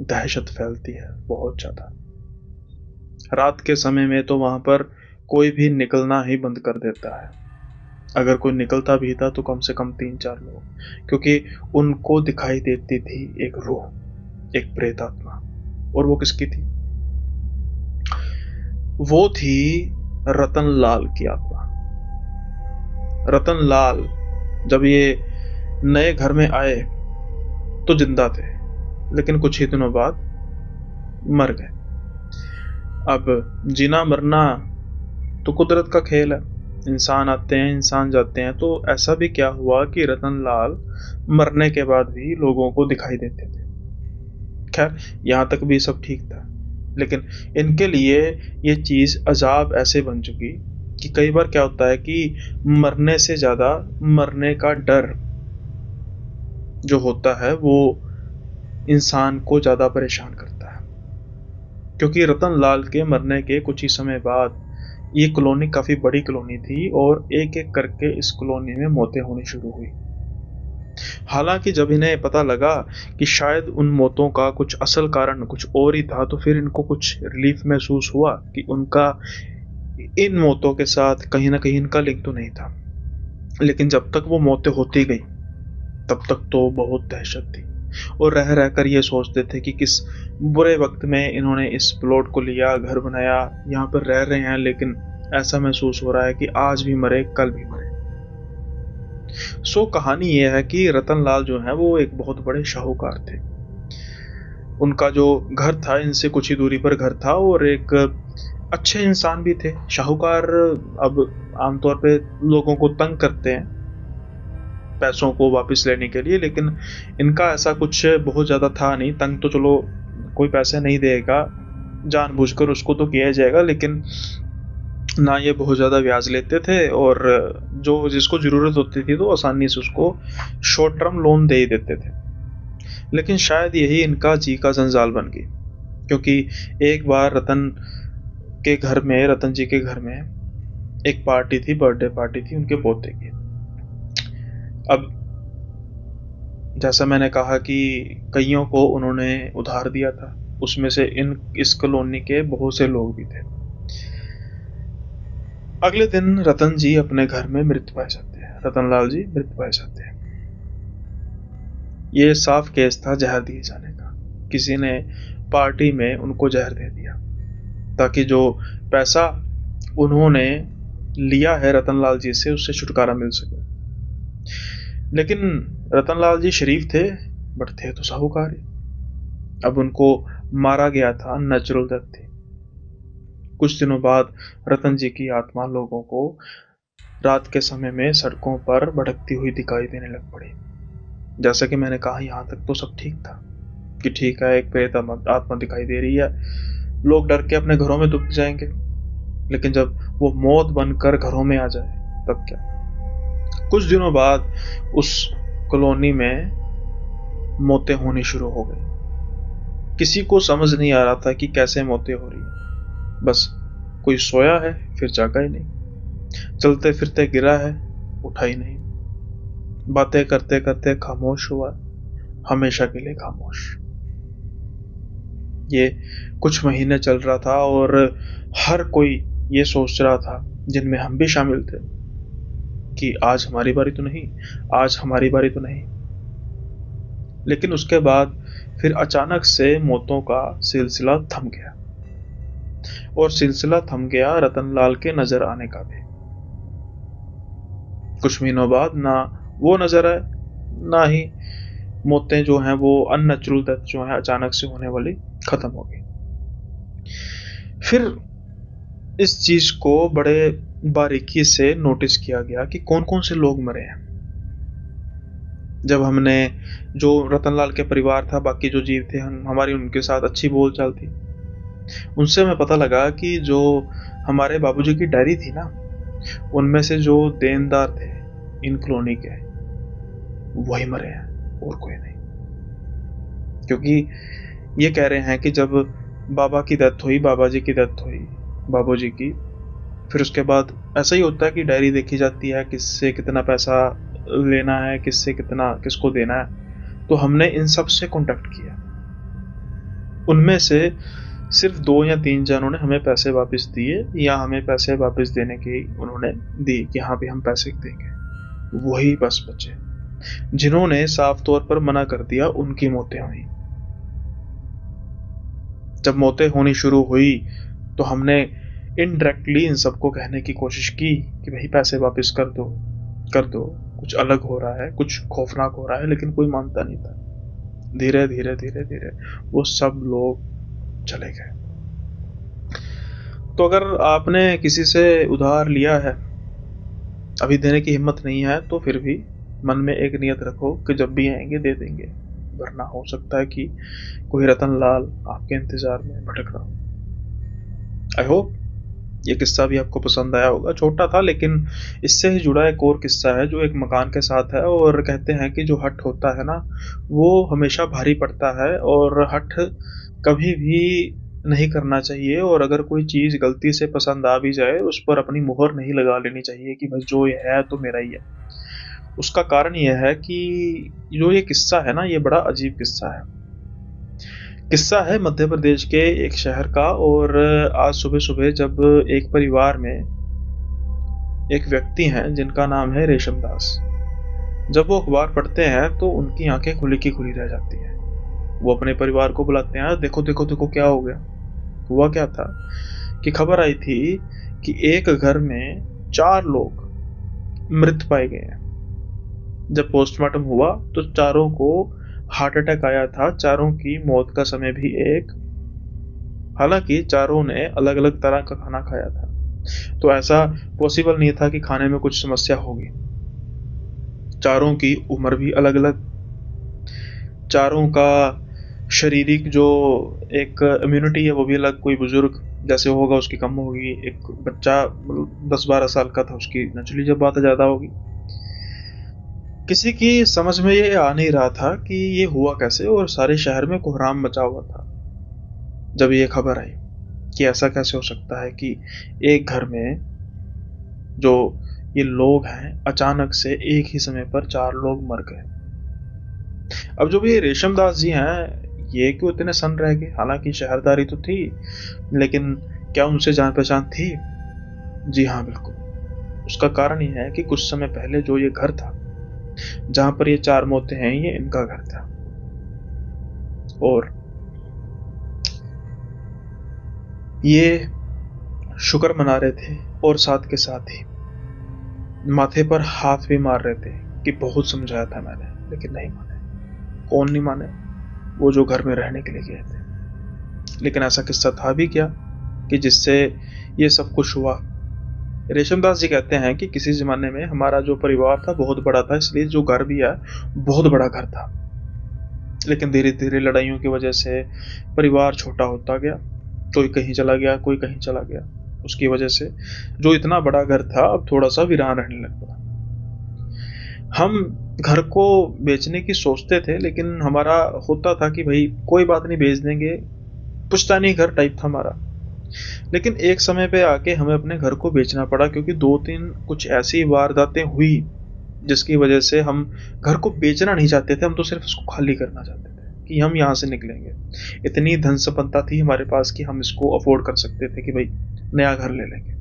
दहशत फैलती है बहुत ज्यादा। रात के समय में तो वहां पर कोई भी निकलना ही बंद कर देता है। अगर कोई निकलता भी था तो कम से कम 3-4 लोग, क्योंकि उनको दिखाई देती थी एक रूह, एक प्रेत आत्मा। और वो किसकी थी? वो थी रतन लाल की आत्मा। रतन लाल जब ये नए घर में आए तो जिंदा थे, लेकिन कुछ ही दिनों बाद मर गए। अब जीना मरना तो कुदरत का खेल है, इंसान आते हैं, इंसान जाते हैं। तो ऐसा भी क्या हुआ कि रतन लाल मरने के बाद भी लोगों को दिखाई देते थे। खैर, यहां तक भी सब ठीक था, लेकिन इनके लिए ये चीज अजाब ऐसे बन चुकी कि कई बार क्या होता है कि मरने से ज्यादा मरने का डर जो होता है वो इंसान को ज्यादा परेशान करता है। क्योंकि रतन लाल के मरने के कुछ ही समय बाद ये कॉलोनी काफी बड़ी कॉलोनी थी, और एक एक करके इस कॉलोनी में मौतें होनी शुरू हुई। हालांकि जब इन्हें पता लगा कि शायद उन मौतों का कुछ असल कारण कुछ और ही था, तो फिर इनको कुछ रिलीफ महसूस हुआ कि उनका इन मौतों के साथ कहीं ना कहीं इनका लिंक तो नहीं था। लेकिन जब तक वो मौतें होती गई तब तक तो बहुत दहशत थी, और रह रहकर ये सोचते थे कि किस बुरे वक्त में इन्होंने इस प्लॉट को लिया, घर बनाया, यहाँ पर रह रहे हैं, लेकिन ऐसा महसूस हो रहा है कि आज भी मरे, कल भी मरे। सो कहानी यह है कि रतन लाल जो है वो एक बहुत बड़े शाहूकार थे। उनका जो घर था इनसे कुछ ही दूरी पर घर था, और एक अच्छे इंसान भी थे। शाहूकार अब आमतौर पे लोगों को तंग करते हैं, पैसों को वापस लेने के लिए, लेकिन इनका ऐसा कुछ बहुत ज़्यादा था नहीं। तंग तो चलो कोई पैसे नहीं देगा, जानबूझकर उसको तो किया जाएगा, लेकिन ना ये बहुत ज़्यादा ब्याज लेते थे, और जो जिसको ज़रूरत होती थी तो आसानी से उसको शॉर्ट टर्म लोन दे ही देते थे। लेकिन शायद यही इनका जी का जंजाल बन गई, क्योंकि एक बार रतन जी के घर में एक पार्टी थी, बर्थडे पार्टी थी उनके पोते की। अब जैसा मैंने कहा कि कईयों को उन्होंने उधार दिया था, उसमें से इस कॉलोनी के बहुत से लोग भी थे। अगले दिन रतन जी अपने घर में मृत पाए जाते हैं, रतनलाल जी मृत पाए जाते हैं। ये साफ केस था जहर दिए जाने का। किसी ने पार्टी में उनको जहर दे दिया ताकि जो पैसा उन्होंने लिया है रतनलाल जी से उससे छुटकारा मिल सके। लेकिन रतनलाल जी शरीफ थे, बट थे तो साहूकार ही। अब उनको मारा गया था, नेचुरल डेथ थी। कुछ दिनों बाद रतन जी की आत्मा लोगों को रात के समय में सड़कों पर भटकती हुई दिखाई देने लग पड़ी। जैसा कि मैंने कहा, यहाँ तक तो सब ठीक था कि ठीक है, एक प्रेत आत्मा दिखाई दे रही है, लोग डर के अपने घरों में दुबक जाएंगे। लेकिन जब वो मौत बनकर घरों में आ जाए तब क्या? कुछ दिनों बाद उस कॉलोनी में मौतें होनी शुरू हो गई। किसी को समझ नहीं आ रहा था कि कैसे मौतें हो रही हैं। बस कोई सोया है फिर जागा ही नहीं, चलते फिरते गिरा है उठा ही नहीं, बातें करते करते खामोश हुआ, हमेशा के लिए खामोश। ये कुछ महीने चल रहा था और हर कोई ये सोच रहा था, जिनमें हम भी शामिल थे, कि आज हमारी बारी तो नहीं, आज हमारी बारी तो नहीं। लेकिन उसके बाद फिर अचानक से मौतों का सिलसिला थम गया, और सिलसिला थम गया रतनलाल के नजर आने का भी। कुछ महीनों बाद ना वो नजर आए, ना ही मौतें जो हैं वो अननेचुरल डेथ जो है अचानक से होने वाली खत्म हो गई। फिर इस चीज को बड़े बारीकी से नोटिस किया गया कि कौन कौन से लोग मरे हैं। जब हमने, जो रतनलाल के परिवार था, बाकी जो जीव थे, हमारी उनके साथ अच्छी बोलचाल थी, उनसे हमें पता लगा कि जो हमारे बाबूजी की डायरी थी ना, उनमें से जो देनदार थे इन कॉलोनी के, वही मरे हैं और कोई नहीं। क्योंकि ये कह रहे हैं कि जब बाबा की डेथ हुई, बाबा जी की डेथ हुई, बाबूजी की, फिर उसके बाद ऐसा ही होता है कि डायरी देखी जाती है, किससे कितना पैसा लेना है, किससे कितना किसको देना है। तो हमने इन सब से कांटेक्ट किया। उनमें से सिर्फ 2 या 3 जनों ने हमें पैसे वापस दिए, या हमें पैसे वापस देने की उन्होंने दी कि हाँ भी हम पैसे देंगे। वही बस बचे। जिन्होंने साफ तौर पर मना कर दिया, उनकी मौतें हुई। जब मौतें होनी शुरू हुई तो हमने इनडायरेक्टली इन सबको कहने की कोशिश की कि भाई पैसे वापस कर दो, कुछ अलग हो रहा है, कुछ खौफनाक हो रहा है, लेकिन कोई मानता नहीं था। धीरे धीरे धीरे धीरे वो सब लोग चले गए। तो अगर आपने किसी से उधार लिया है, अभी देने की हिम्मत नहीं है, तो फिर भी मन में एक नियत रखो कि जब भी आएंगे दे देंगे, वरना हो सकता है कि कोई रतनलाल आपके इंतजार में भटक रहा हो। आई होप ये किस्सा भी आपको पसंद आया होगा। छोटा था, लेकिन इससे ही जुड़ा एक और किस्सा है जो एक मकान के साथ है। और कहते हैं कि जो हट होता है ना, वो हमेशा भारी पड़ता है, और हट कभी भी नहीं करना चाहिए। और अगर कोई चीज गलती से पसंद आ भी जाए, उस पर अपनी मुहर नहीं लगा लेनी चाहिए कि बस जो ये है तो मेरा ही है। उसका कारण यह है कि जो ये किस्सा है ना, ये बड़ा अजीब किस्सा है। किस्सा है मध्य प्रदेश के एक शहर का। और आज सुबह सुबह जब एक परिवार में एक व्यक्ति हैं जिनका नाम है रेशम दास, जब वो अखबार पढ़ते हैं तो उनकी आंखें खुली की खुली रह जाती हैं। वो अपने परिवार को बुलाते हैं, देखो देखो देखो क्या हो गया। हुआ क्या था कि खबर आई थी कि एक घर में 4 लोग मृत पाए गए हैं। जब पोस्टमार्टम हुआ तो चारों को हार्ट अटैक आया था। चारों की मौत का समय भी एक, हालांकि चारों ने अलग अलग तरह का खाना खाया था, तो ऐसा पॉसिबल नहीं था कि खाने में कुछ समस्या होगी। चारों की उम्र भी अलग अलग, चारों का शारीरिक जो एक इम्यूनिटी है वो भी अलग। कोई बुजुर्ग जैसे होगा उसकी कम होगी, एक बच्चा 10-12 साल का था उसकी नेचुरली जब बात ज़्यादा होगी। किसी की समझ में ये आ नहीं रहा था कि ये हुआ कैसे, और सारे शहर में कोहराम मचा हुआ था जब ये खबर आई कि ऐसा कैसे हो सकता है कि एक घर में जो ये लोग हैं अचानक से एक ही समय पर 4 लोग मर गए। अब जो ये रेशम दास जी हैं ये क्यों इतने सन्न रह गए? हालांकि शहरदारी तो थी, लेकिन क्या उनसे जान पहचान थी? जी हाँ, बिल्कुल। उसका कारण ये है कि कुछ समय पहले जो ये घर था जहां पर ये 4 मौतें हैं, ये इनका घर था। और ये शुक्र मना रहे थे और साथ के साथ ही माथे पर हाथ भी मार रहे थे कि बहुत समझाया था मैंने, लेकिन नहीं माने। कौन नहीं माने? वो जो घर में रहने के लिए गए थे। लेकिन ऐसा किस्सा था भी क्या कि जिससे ये सब कुछ हुआ? रेशमदास जी कहते हैं कि किसी जमाने में हमारा जो परिवार था बहुत बड़ा था, इसलिए जो घर भी है बहुत बड़ा घर था। लेकिन धीरे धीरे लड़ाइयों की वजह से परिवार छोटा होता गया, कोई कहीं चला गया, कोई कहीं चला गया। उसकी वजह से जो इतना बड़ा घर था अब थोड़ा सा वीरान रहने लग पड़ा। हम घर को बेचने की सोचते थे, लेकिन हमारा होता था कि भाई कोई बात नहीं, बेच देंगे, पुश्तैनी घर टाइप था हमारा। लेकिन एक समय पे आके हमें अपने घर को बेचना पड़ा, क्योंकि 2-3 कुछ ऐसी वारदातें हुई जिसकी वजह से हम घर को बेचना नहीं चाहते थे, हम तो सिर्फ उसको खाली करना चाहते थे कि हम यहाँ से निकलेंगे। इतनी धन संपन्नता थी हमारे पास कि हम इसको अफोर्ड कर सकते थे कि भाई नया घर ले लेंगे।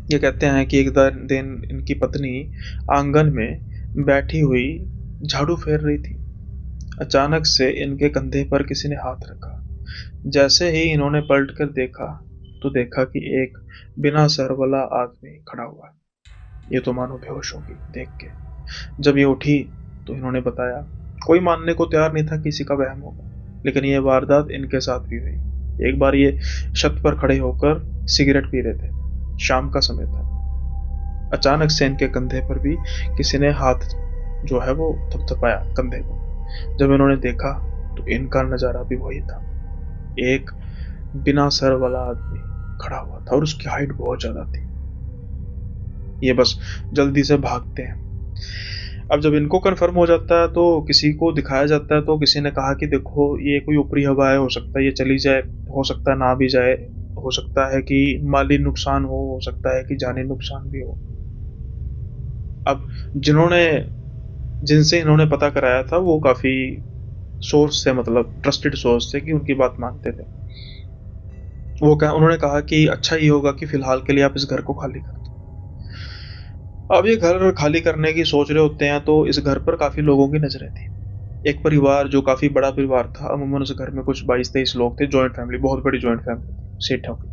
ये कहते हैं कि एक दिन इनकी पत्नी आंगन में बैठी हुई झाड़ू फेर रही थी। अचानक से इनके कंधे पर किसी ने हाथ रखा। जैसे ही इन्होंने पलट कर देखा तो देखा कि एक बिना सर वाला आदमी खड़ा हुआ है। ये तो मानो बेहोश होगी देख के। जब ये उठी तो इन्होंने बताया, कोई मानने को तैयार नहीं था किसी का वहम होगा, लेकिन ये वारदात इनके साथ भी हुई। एक बार ये छत पर खड़े होकर सिगरेट पी रहे थे, शाम का समय था। अचानक से इनके कंधे पर भी किसी ने हाथ जो है वो थपथपाया कंधे को। जब इन्होंने देखा तो इनका नजारा भी वही था, एक बिना सर वाला आदमी खड़ा हुआ था और उसकी हाइट बहुत ज्यादा थी। ये बस जल्दी से भागते हैं। अब जब इनको कंफर्म हो जाता है तो किसी को दिखाया जाता है, तो किसी ने कहा कि देखो ये कोई ऊपरी हवा है, हो सकता है ये चली जाए, हो सकता है ना भी जाए, हो सकता है कि माली नुकसान हो सकता है कि जानी नुकसान भी हो। अब जिनसे इन्होंने पता कराया था वो काफी सोर्स से, मतलब ट्रस्टेड सोर्स थे कि उनकी बात मानते थे। उन्होंने कहा कि अच्छा ये होगा कि फिलहाल के लिए आप इस घर को खाली कर दो। अब ये घर खाली करने की सोच रहे होते हैं तो इस घर पर काफी लोगों की नजरें थी। एक परिवार जो काफी बड़ा परिवार था, अमूमन उस घर में कुछ 22-23 लोग थे, जॉइंट फैमिली, बहुत बड़ी जॉइंट फैमिली सेठों की।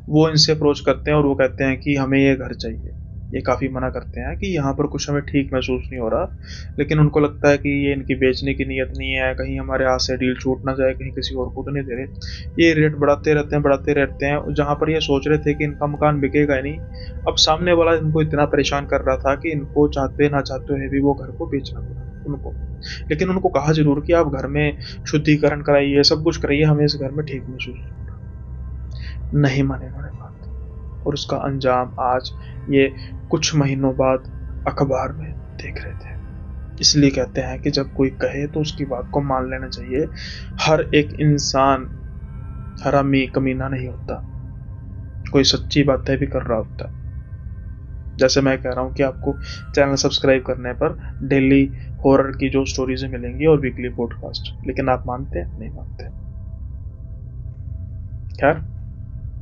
वो इनसे अप्रोच करते हैं और वो कहते हैं कि हमें ये घर चाहिए। ये काफ़ी मना करते हैं कि यहाँ पर कुछ हमें ठीक महसूस नहीं हो रहा, लेकिन उनको लगता है कि ये इनकी बेचने की नीयत नहीं है, कहीं हमारे हाथ से डील छूट ना जाए, कहीं किसी और को तो नहीं दे रहे। ये रेट बढ़ाते रहते हैं। जहाँ पर ये सोच रहे थे कि इनका मकान बिकेगा ही नहीं, अब सामने वाला इनको इतना परेशान कर रहा था कि इनको चाहते ना चाहते हुए भी वो घर को बेचना पड़ा उनको। लेकिन उनको कहा जरूर कि आप घर में शुद्धिकरण कराइए, सब कुछ कराइए, हमें इस घर में ठीक महसूस नहीं माने उन्होंने बात। और उसका अंजाम आज ये कुछ महीनों बाद अखबार में देख रहे थे। इसलिए कहते हैं कि जब कोई कहे तो उसकी बात को मान लेना चाहिए। हर एक इंसान हरामी कमीना नहीं होता, कोई सच्ची बातें भी कर रहा होता है। जैसे मैं कह रहा हूँ कि आपको चैनल सब्सक्राइब करने पर डेली हॉरर की जो स्टोरीज मिलेंगी और वीकली पॉडकास्ट, लेकिन आप मानते हैं? नहीं मानते। खैर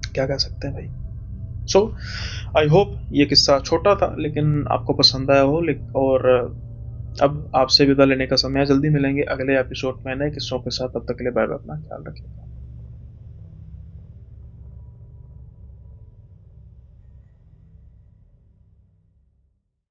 क्या कह सकते हैं भाई। सो आई होप ये किस्सा छोटा था लेकिन आपको पसंद आया हो। और अब आपसे विदा लेने का समय है। जल्दी मिलेंगे अगले एपिसोड में नए किस्सों के साथ। तब तक के लिए बाय बाय, अपना ख्याल रखिएगा।